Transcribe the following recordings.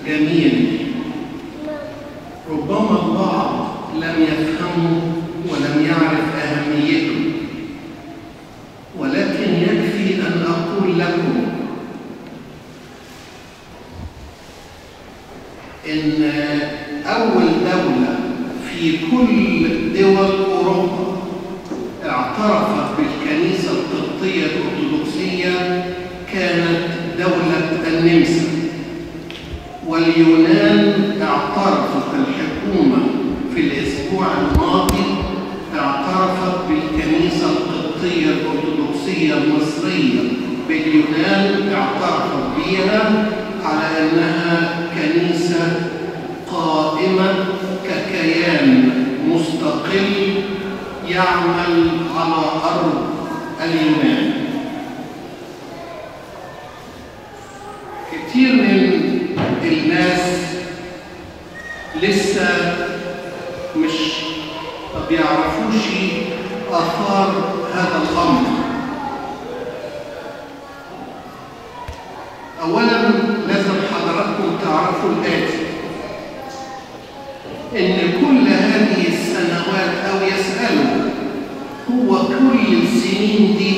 جميل ربما البعض لم يفهمه ولم يعرف أهميته، ولكن يكفي أن أقول لكم إن أول دولة في كل دول أوروبا اعترفت بالكنيسة القبطية الأرثوذكسية كانت دولة النمسا، واليونان اعترفت الحكومة في الأسبوع الماضي اعترفت بالكنيسة القبطية الأرثوذكسية المصرية باليونان، اعترفت بها على أنها كنيسة قائمة ككيان مستقل يعمل على أرض اليونان. كتير من الناس لسه مش ما بيعرفوش آثار هذا الأمر. أولاً لازم حضراتكم تعرفوا الآتي: إن كل هذه السنوات أو يسألوا هو كل السنين دي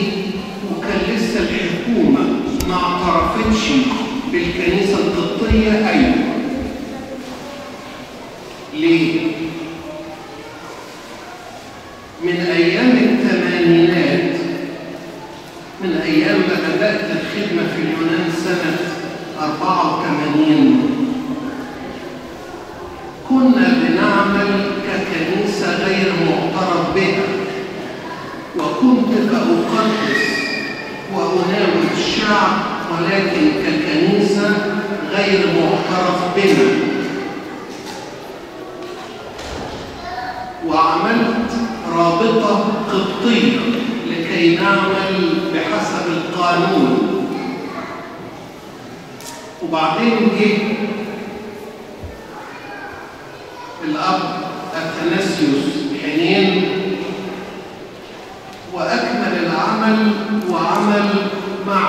وكان لسه الحكومة ما اعترفتش بالكنيسة القبطية؟ أيوة. ليه؟ من أيام الثمانينات، من أيام ما بدأت الخدمة في اليونان سنة 84، كنا بنعمل ككنيسة غير معترف بها، وكنت أقدس وأناول الشعب، ولكن ككنيسة غير معترف بها. وعملت رابطة قبطية لكي نعمل بحسب القانون. وبعدين جه الأب أثناسيوس حنين وأكمل العمل، وعمل مع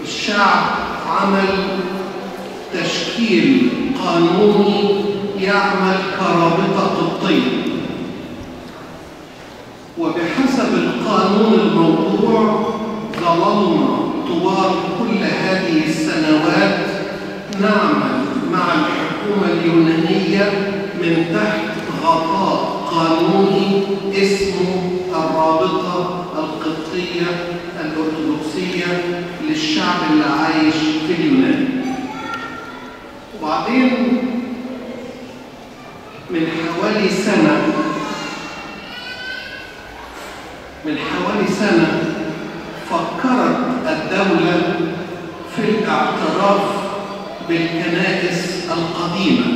الشعب عمل تشكيل قانوني يعمل كرابطة قبطية، وبحسب القانون الموضوع ظللنا طوال كل هذه السنوات نعمل مع الحكومة اليونانية من تحت غطاء قانوني اسمه الرابطة القبطية الأرثوذكسية للشعب اللي عايش في اليونان. وبعدين من حوالي سنة فكرت الدولة في الاعتراف بالكنائس القديمة،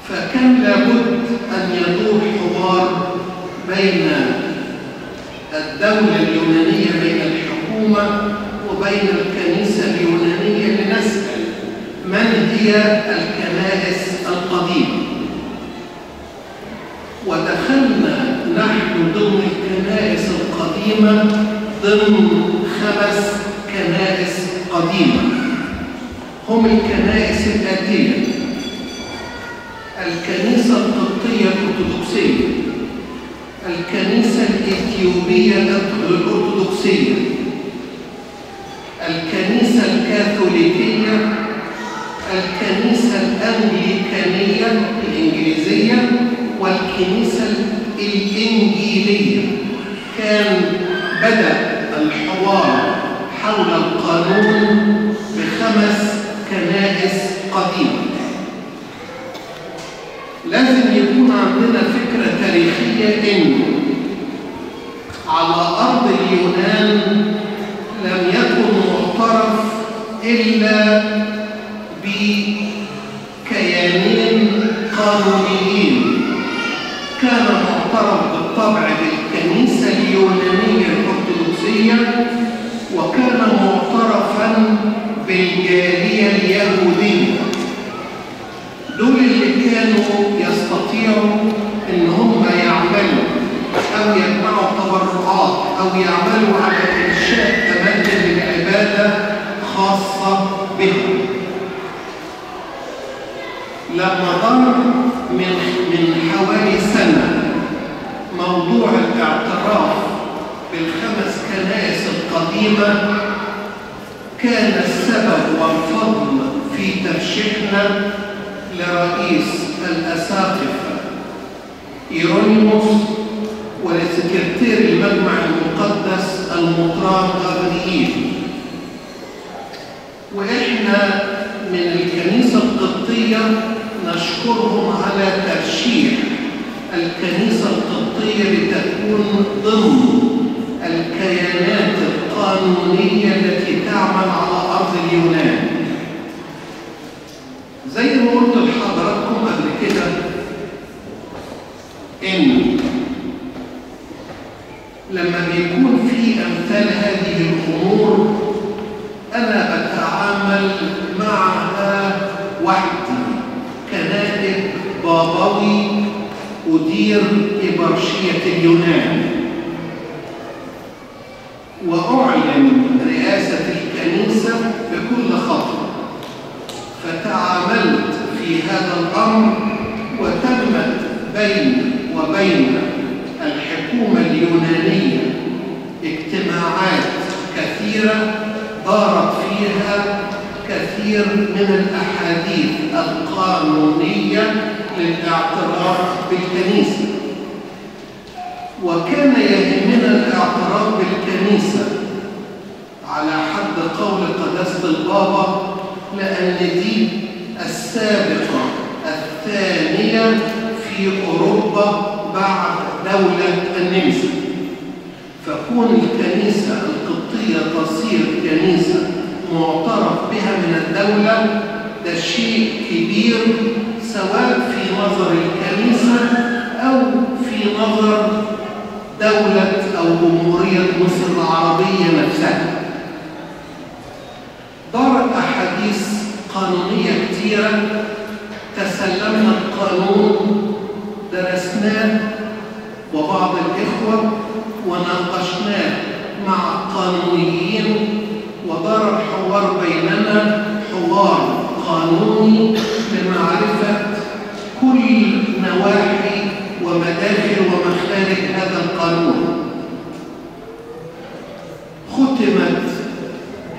فكان لابد أن يدور حوار بين الدولة اليونانية، بين الحكومة وبين الكنيسة اليونانية، لنسأل من هي الكنائس القديمة. ودخلنا نحن ضمن الكنائس القديمة ضمن 5 كنائس قديمة، هم الكنائس الآتية: الكنيسة القبطية الأرثوذكسية، الكنيسة الإثيوبية الأرثوذكسية، الكنيسة الكاثوليكية، الكنيسة الأنجليكانية الإنجليزية، والكنيسة الإنجيلية. كان بدأ الحوار حول القانون ب5 كنائس قديمة. لازم يكون عندنا فكرة تاريخية إنه على أرض اليونان لم يكن معترف إلا بكيانين قانونيين. كان معترف بالطبع بالكنيسة اليونانية الأرثوذكسية، وكان معترفاً بالجالية اليهودية. دول اللي كانوا يستطيعوا إن هم يعملوا أو يجمعوا تبرعات أو يعملوا على إنشاء أماكن للعبادة خاصة بهم. لما ظهر من حوالي سنة موضوع الاعتراف بالخمس كنائس القديمة، كان السبب والفضل في ترشيحنا لرئيس الأساقفة إيرونيموس ولسكرتير المجمع المقدس المطران غابرييل. وإحنا من الكنيسة القبطية نشكرهم على ترشيح الكنيسة القبطية لتكون ضمن الكيانات القانونية التي تعمل على أرض اليونان. زي ما قلت لحضراتكم قبل كده إن لما بيكون في أمثال هذه الأمور أنا بتعامل معها وحدي كنائب بابوي أدير إبرشية اليونان، وأعلن رئاسة الكنيسة بكل خطوة. فتعاملت في هذا الأمر، وتمت بيني وبين الحكومة اليونانية اجتماعات كثيرة دارت فيها كثير من الأحاديث القانونية للاعتراف بالكنيسة. وكان يهمنا الاعتراف بالكنيسة على حد قول قداسة البابا، لأن دي السابقة الثانية في أوروبا بعد دولة النمسا. فكون الكنيسة القبطية تصير كنيسة معترف بها من الدولة ده شيء كبير، سواء في نظر الكنيسة أو في نظر دولة أو جمهورية مصر العربية نفسها. دارت أحاديث قانونية كثيرة، تسلمنا القانون، درسناه وبعض الإخوة وناقشناه مع القانونيين، ودار الحوار بيننا حوار قانوني لمعرفة كل نواحي ومداخل ومخارج هذا القانون. ختمت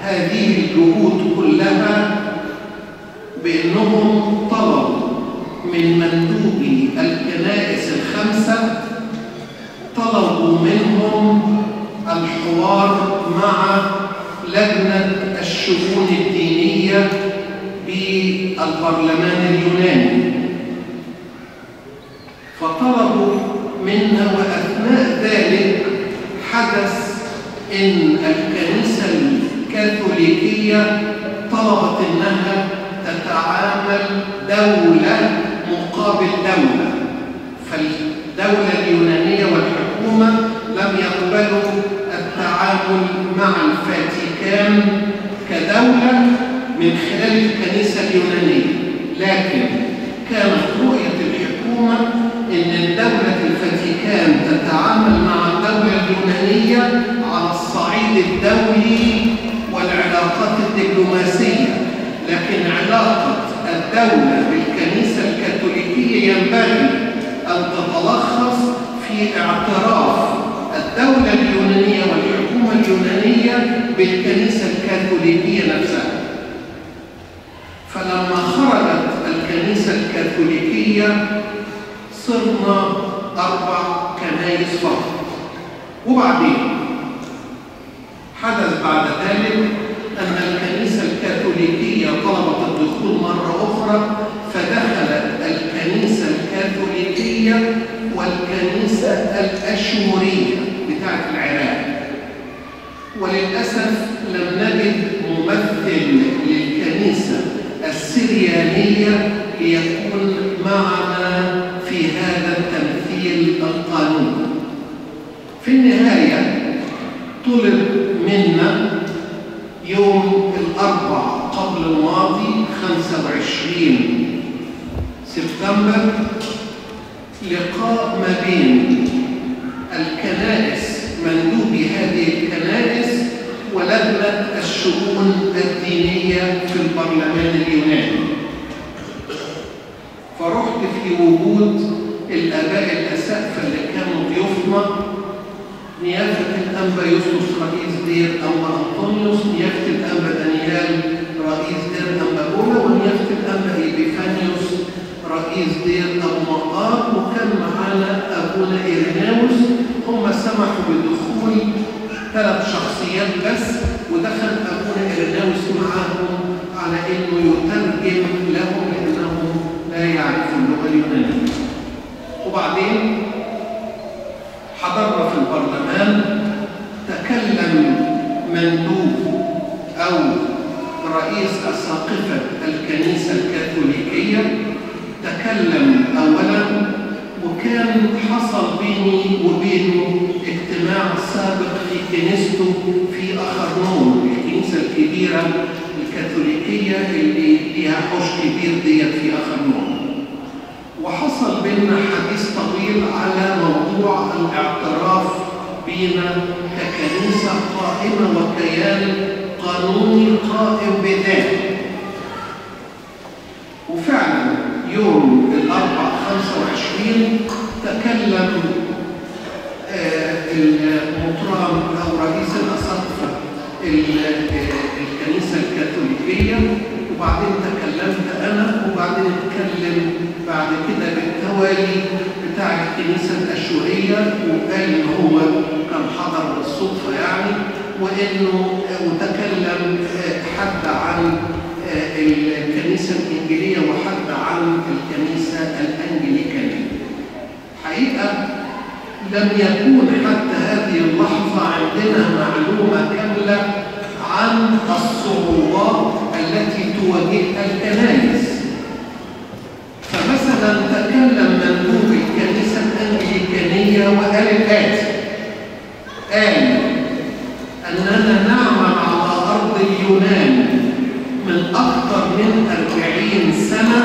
هذه الجهود كلها بأنهم طلبوا من مندوبي الكنائس الخمسة، طلبوا منهم الحوار مع لجنة الشؤون الدينية بالبرلمان اليوناني. فطلبوا منا، وأثناء ذلك حدث إن الكنيسة الكاثوليكية طلبت إنها تتعامل دولة مقابل دولة، فالدولة اليونانية والحكومة لم يقبلوا التعامل مع الفاتيكان كدولة من خلال الكنيسة اليونانية، لكن كانت رؤية الحكومة إن دولة الفاتيكان تتعامل مع الدولة اليونانية على الصعيد الدولي والعلاقات الدبلوماسية، لكن علاقة الدولة بالكنيسة الكاثوليكية ينبغي أن تتلخص في اعتراف الدولة اليونانية والحكومة اليونانية بالكنيسة الكاثوليكية نفسها. فلما خرجت الكنيسة الكاثوليكية صرنا 4 كنائس فقط. وبعدين حدث بعد ذلك أن الكنيسة الكاثوليكية طلبت الدخول مرة أخرى، فدخلت الكنيسة الكاثوليكية والكنيسة الأشورية بتاعت العراق. وللأسف لم نجد ممثل للكنيسة السريانية ليكون معنا في هذا التمثيل القانوني. في النهاية طلب منا يوم الأربعاء قبل الماضي 25 سبتمبر لقاء ما بين الكنائس، مندوبي هذه الكنائس، ولجنة الشؤون الدينية في البرلمان اليوناني. في وجود الآباء الأساتذة اللي كانوا ضيوفنا، نيافة الأنبا يوسف رئيس دير أنبا أنطونيوس، نيافة الأنبا دانيال رئيس دير أنبا بولا، ونيافة الأنبا إيبيفانيوس رئيس دير أبو مقار، وكان معانا أبونا إيريناوس. هم سمحوا بدخول 3 شخصيات بس، ودخل أبونا إيريناوس معاهم على إنه يترجم لهم لأنهم لا يعرفوا اللغة اليونانية. وبعدين حضرنا في البرلمان، تكلم مندوب أو رئيس أساقفة الكنيسة الكاثوليكية، تكلم أولاً، وكان حصل بيني وبينه اجتماع سابق في كنيسته في أخرنون، الكنيسة الكبيرة الكاثوليكية اللي ليها حوش كبير ديت في أخرنون. وحصل بيننا حديث طويل على موضوع الاعتراف بينا ككنيسة قائمة وكيان قانوني قائم بذاته. وفعلا يوم الأربعاء 25 تكلم المطران أو رئيس الأساقفة الكنيسة الكاثوليكية، وبعدين تكلمت أنا، وبعدين اتكلم بعد كده بالتوالي بتاع الكنيسة الأشورية، وقال إن هو كان حضر بالصدفة يعني، وتكلم حد عن الكنيسة الإنجيلية وحد عن الكنيسة الأنجليكانية. حقيقة لم يكون حتى هذه اللحظة عندنا معلومة كاملة عن الصعوبات التي تواجهها الكنائس. فمثلا تكلم مندوب الكنيسة الأنجليكانية وقال الآتي: قال أننا نعمل على أرض اليونان من أكثر من 40 سنة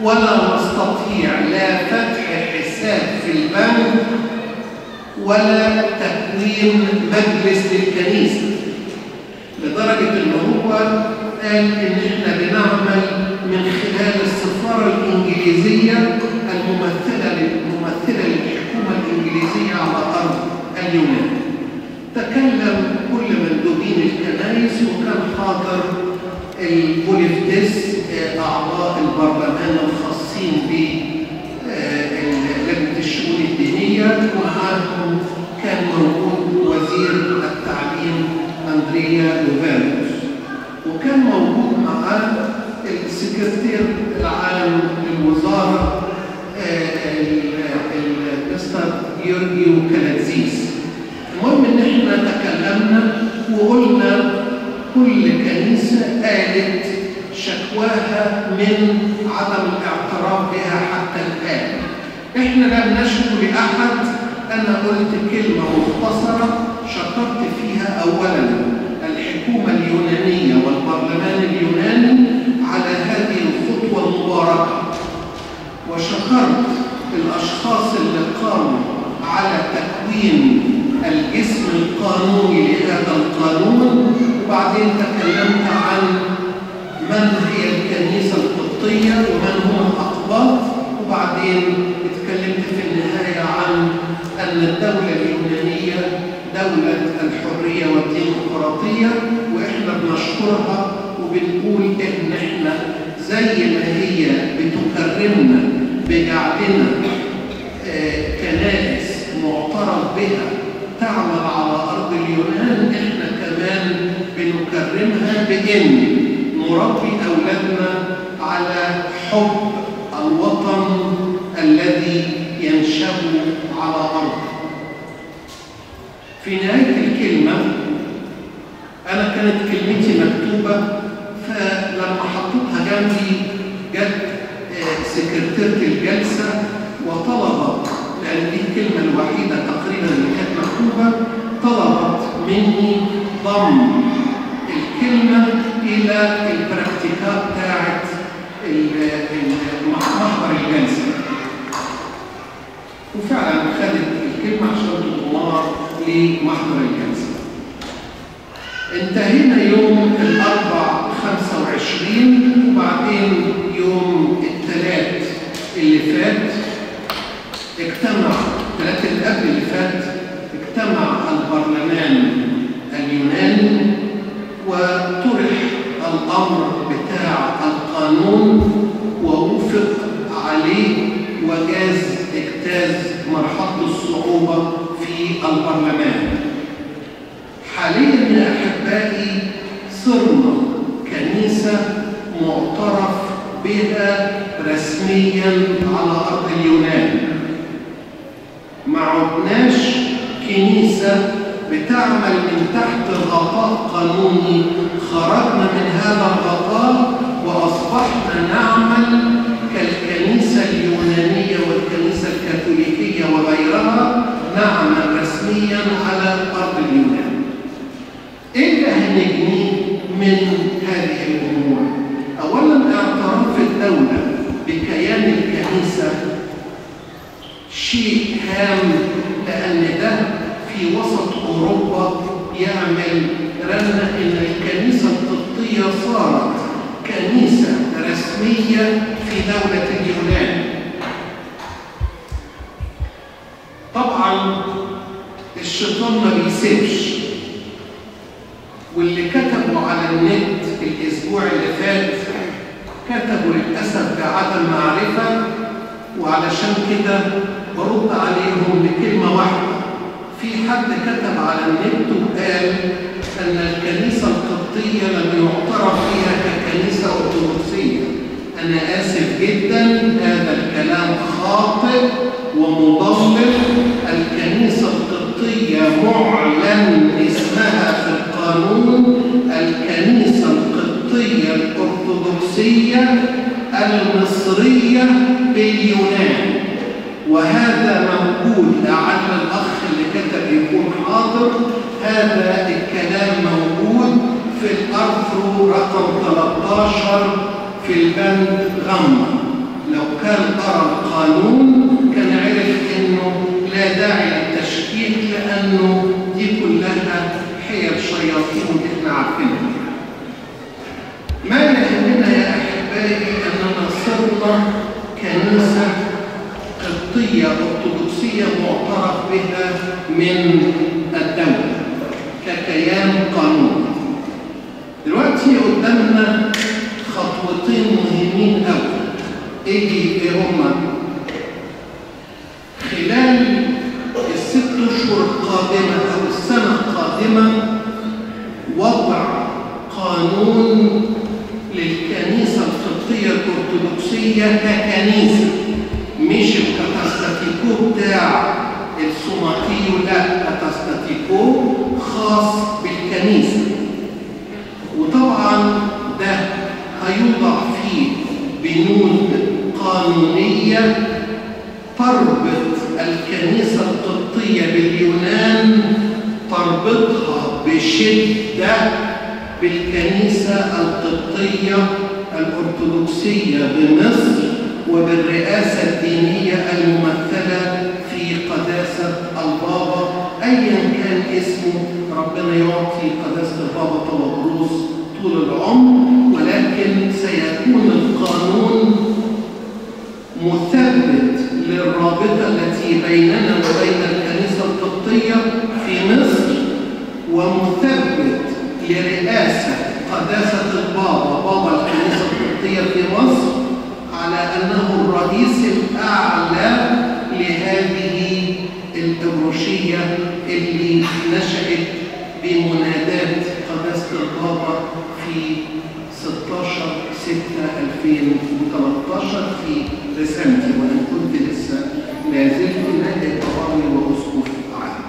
ولا نستطيع لا فتح حساب في البنك ولا تكوين مجلس للكنيسة، لدرجة إن هو قال إن إحنا بنعمل من خلال السفارة الإنجليزية الممثلة للحكومة الإنجليزية على أرض اليونان. تكلم كل مندوبين الكنائس، وكان حاضر البوليفتس أعضاء البرلمان الخاصين بلجنة الشؤون الدينية، ومعهم كان موجود وزير التعليم أندريا لوفانوس، وكان موجود معاه السكرتير العام للوزارة المستر يورجيو كالاتزيس. المهم إن إحنا تكلمنا وقلنا كل كنيسة قالت شكواها من عدم الاعتراف بها حتى الآن. إحنا لم نشكو لأحد. أنا قلت كلمة مختصرة شكرت فيها أولاً الحكومة اليونانية والبرلمان اليوناني على هذه الخطوة المباركة، وشكرت الأشخاص اللي قاموا على تكوين الجسم القانوني لهذا القانون. وبعدين تكلمت عن من هي الكنيسة القبطية ومن هم الأقباط، وبعدين اتكلمت في النهاية عن أن الدولة اليونانية دولة الحرية والديمقراطية، وإحنا بنشكرها وبنقول إن إحنا زي ما هي بتكرمنا بجعلنا كنائس معترف بها تعمل على أرض اليونان، إحنا كمان بنكرمها بإن نربي أولادنا على حب الوطن الذي ينشأ على أرضه. في نهاية الكلمة أنا كانت كلمتي مكتوبة، فلما حطيتها جنبي جت سكرتيرة الجلسة وطلبت، لأن دي الكلمة الوحيدة تقريبا اللي كانت مكتوبة، طلبت مني ضم الكلمة إلى البراكتيكات بتاعت محضر الجلسة. وفعلا خدت الكلمة عشان تضمار لمحضر الجلسة. انتهينا يوم الأربعاء 25، وبعدين يوم الثلاث الأمر بتاع القانون ووفق عليه اجتاز مرحلة الصعوبة في البرلمان. حاليا يا أحبائي صرنا كنيسة معترف بها رسميا على أرض اليونان. ما عدناش كنيسة بتعمل من تحت غطاء قانوني، خرجنا من هذا الغطاء وأصبحنا نعمل كالكنيسة اليونانية والكنيسة الكاثوليكية وغيرها، نعمل رسميا على أرض اليونان. إيه اللي هنجنيه من هذه الأمور؟ أولا اعتراف الدولة بكيان الكنيسة شيء هام، لأن ده في وسط أوروبا يعمل رنة إن الكنيسة القبطية صارت كنيسة رسمية في دولة اليونان. طبعا الشيطان ما بيسيبش، واللي كتبوا على النت الأسبوع اللي فات كتبوا للأسف بعدم معرفة، وعلشان كده برد عليهم بكلمة واحدة. في حد كتب على النت وقال أن الكنيسة القبطية لم يعترف فيها ككنيسة أرثوذكسية. أنا آسف جدا، هذا الكلام خاطئ ومضلل. الكنيسة القبطية معلن اسمها في القانون الكنيسة القبطية الأرثوذكسية المصرية باليونان، وهذا موجود. لعل الأخ اللي كتب يكون حاضر. هذا الكلام موجود في الأرثرو رقم 13 في البند غمة. لو كان قرأ القانون كان عرف إنه لا داعي للتشكيك، لأنه دي كلها حيل شياطين وإحنا عارفينها. ما يهمنا يا أحبائي أننا صرنا كنيسة قبطية أرثوذكسية معترف بها من الدولة ككيان قانوني. دلوقتي قدامنا خطوتين مهمين أوي. إيه هما؟ خلال ال6 أشهر القادمة أو السنة القادمة وضع قانون للكنيسة القبطية الأرثوذكسية ككنيسة، مش الكاتاستاتيكو بتاع السوماتيو، لا، كاتاستاتيكو خاص بالكنيسة. وطبعا ده هيوضع فيه بنود قانونية تربط الكنيسة القبطية باليونان، تربطها بشدة بالكنيسة القبطية الأرثوذكسية بمصر وبالرئاسة الدينية الممثلة في قداسة البابا أيا كان اسمه. ربنا يعطي قداسة البابا طوابروس طول العمر، ولكن سيكون القانون مثبت للرابطة التي بيننا وبين الكنيسة القبطية في مصر، ومثبت لرئاسة قداسة البابا بابا الكنيسة القبطية في مصر على أنه الرئيس الأعلى لهذه الإبروشية اللي نشأت بمنادات قداسة البابا في 16/6/2013 في رسالتي، وأنا كنت لسه لازلت نائب طوالي وأسقف عام.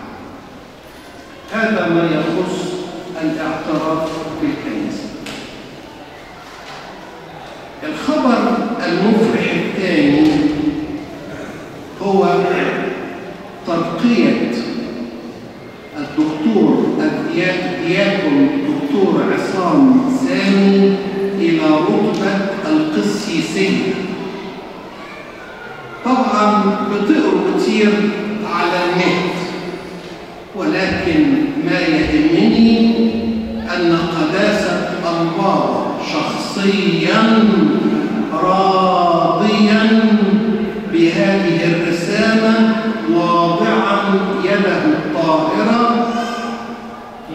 هذا ما يخص الاعتراف بالكنيسة. الخبر المفرح الثاني هو ترقية الدكتور الدياكون الدكتور عصام سامي إلى رتبة القسيسية. طبعا بتقروا كتير على النت، ولكن ما يهمني أن قداسة البابا شخصياً راضياً بهذه الرسالة، واضعاً يده الطاهرة،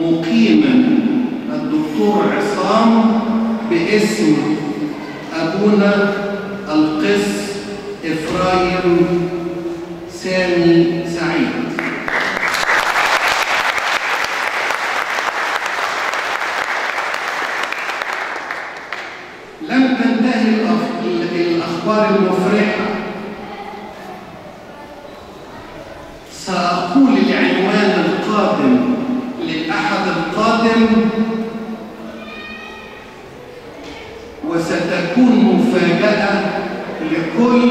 مقيماً الدكتور عصام باسم أبونا القس إفرايم سامي سعيد. لم تنتهي الأخبار المفرحة. سأقول العنوان القادم للأحد القادم، وستكون مفاجأة لكل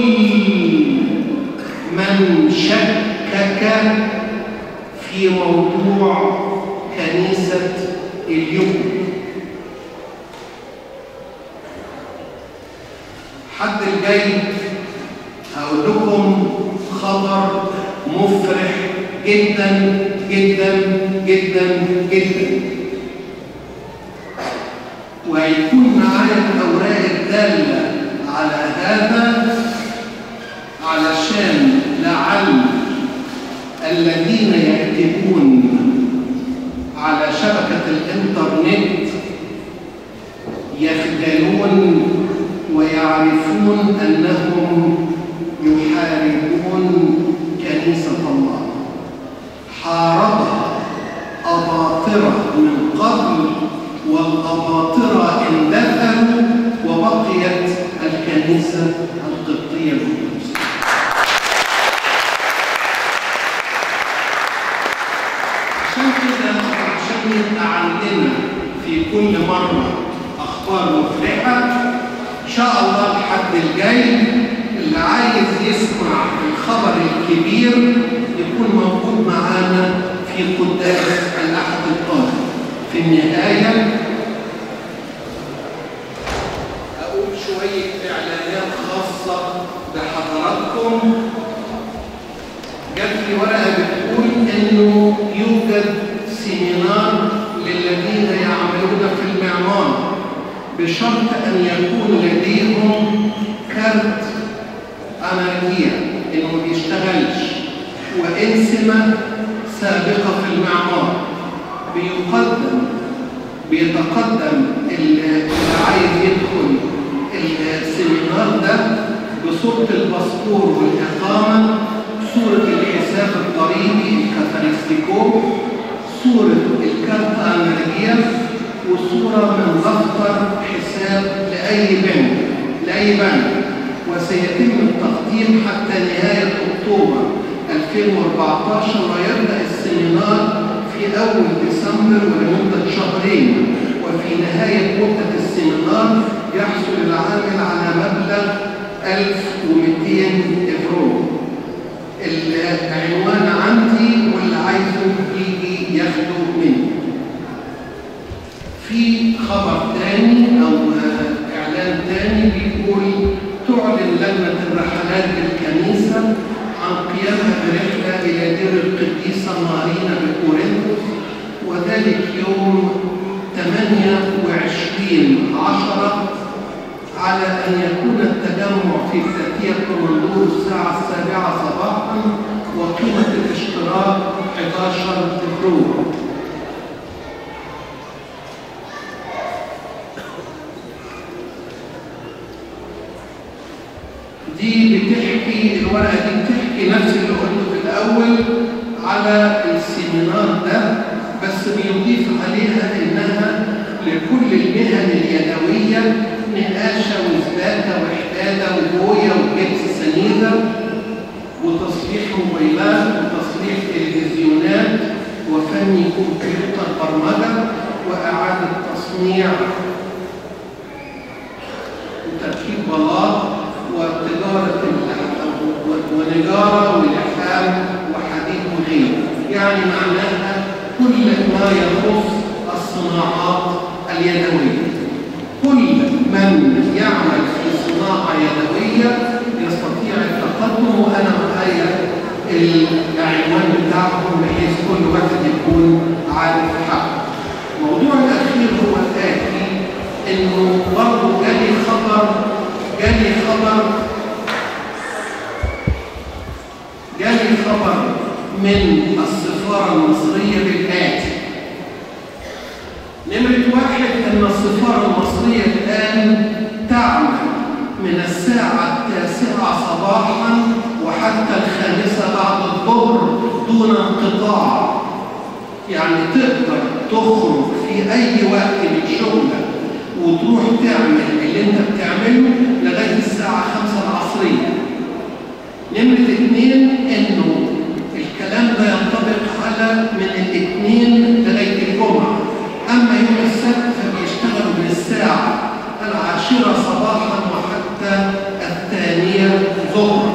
من شكك في موضوع كنيسة اليوم. حد الجاي هقول لكم خبر مفرح جدا جدا جدا جدا، وهيكون معايا الأوراق الدالة على هذا علشان لعل الذين يكتبون على شبكة الإنترنت يخجلون ويعرفون أنهم يحاربون كنيسة الله. حاربها أباطرة من قبل، والأباطرة اندثروا وبقيت الكنيسة القبطية الأرثوذكسية. عشان كده عشان يبقى عندنا في كل مرة أخبار مفرحة، إن شاء الله الحد الجاي اللي عايز يسمع الخبر الكبير يكون موجود معانا في قداس الأحد القادم. في النهاية أقول شوية إعلانات خاصة بحضراتكم. جات لي ورقة بتقول إنه يوجد سيمينار للذين يعملون في المعمار بشرط أن يكون لديهم كارت أمريكية إنه ما بيشتغلش وإنسمة سابقة في المعمار. بيتقدم اللي عايز يدخل السيمينار ده بصورة الباسبور والإقامة، صورة الحساب الضريبي كفارستيكو، صورة الكارت أمريكية، وصورة من دفتر حساب لأي بنك. وسيتم التقديم حتى نهاية أكتوبر 2014، ويبدأ السيمينار في أول ديسمبر ولمدة شهرين. وفي نهاية مدة السيمينار يحصل العامل على مبلغ 1200 يورو. العنوان عندي واللي عايزه يجي ياخده مني. في خبر تاني أو إعلان تاني بيقول تعلن لجنة الرحلات بالكنيسة عن قيامها برحلة إلى دير القديسة مارينا بكورنثوس، وذلك يوم 28/10، على أن يكون التجمع في فتية كومندور الساعة 7 صباحا، وقيمة الاشتراك 11 يورو. الورقة دي بتحكي نفس اللي قلته في الأول على السيمينار ده، بس بيضيف عليها إنها لكل المهن اليدوية، نقاشة وزباكة وحدادة وبوية وجبس سنيدة وتصليح موبايلات وتصليح تلفزيونات وفني كمبيوتر برمجة وإعادة تصنيع وتركيب بلاط وتجارة ونجارة ولحام وحديد وغيره. يعني معناها كل ما يخص الصناعات اليدوية. كل من يعمل في صناعة يدوية يستطيع التقدم، وأنا معايا العنوان بتاعهم بحيث كل واحد يكون عارف حقه. الموضوع الأخير هو الآتي، إنه برضه جالي خبر من السفارة المصرية بالآتي. نمرة 1، إن السفارة المصرية الآن وحتى 5 بعد الظهر دون انقطاع. يعني تقدر تخرج في أي وقت من شغلك وتروح تعمل اللي انت بتعمله لغاية الساعة 5 العصرية. نمرة 2 إنه الكلام ده ينطبق على من الاثنين لغاية الجمعة. أما يوم السبت فبيشتغلوا من الساعة 10 صباحا وحتى 2 ظهرا.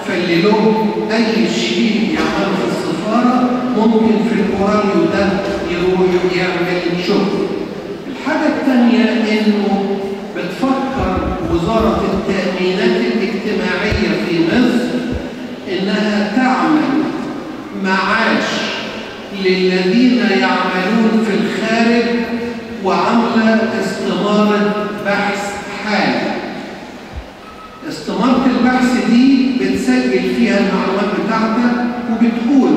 فاللي له أي شيء يعمله في السفارة ممكن في الأورانيو ده يروح يعمل شغل. الحاجة الثانية إنه بتفكر وزارة التأمينات الاجتماعية في مصر إنها تعمل معاش للذين يعملون في الخارج وعاملة استمارة بحث حالي. استمارة البحث دي بتسجل فيها المعلومات بتاعتك وبتقول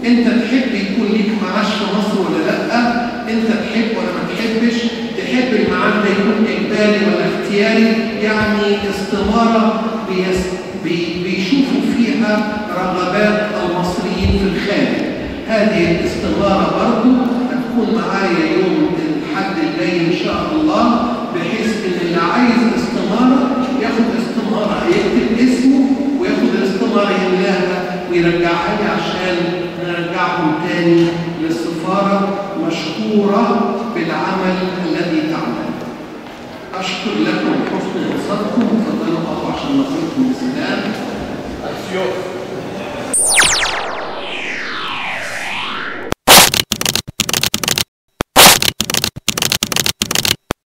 انت تحب يكون ليك معاش في مصر ولا لا، انت تحب ولا ما تحبش، تحب المعاش ده يكون اجباري ولا اختياري. يعني استمارة بيشوفوا فيها رغبات المصريين في الخارج. هذه الاستمارة برضو هتكون معايا يوم الحد الجاي ان شاء الله، بحيث ان اللي عايز استمارة ياخد استمارة، يكتب اسمه وياخد الاستمارة يملاها ويرجعها لي عشان نرجعهم تاني للسفارة مشكورة بالعمل الذي تعمل. أشكر لكم حسن إنصاتكم. تفضلوا أخو عشان نقولكم بسلام.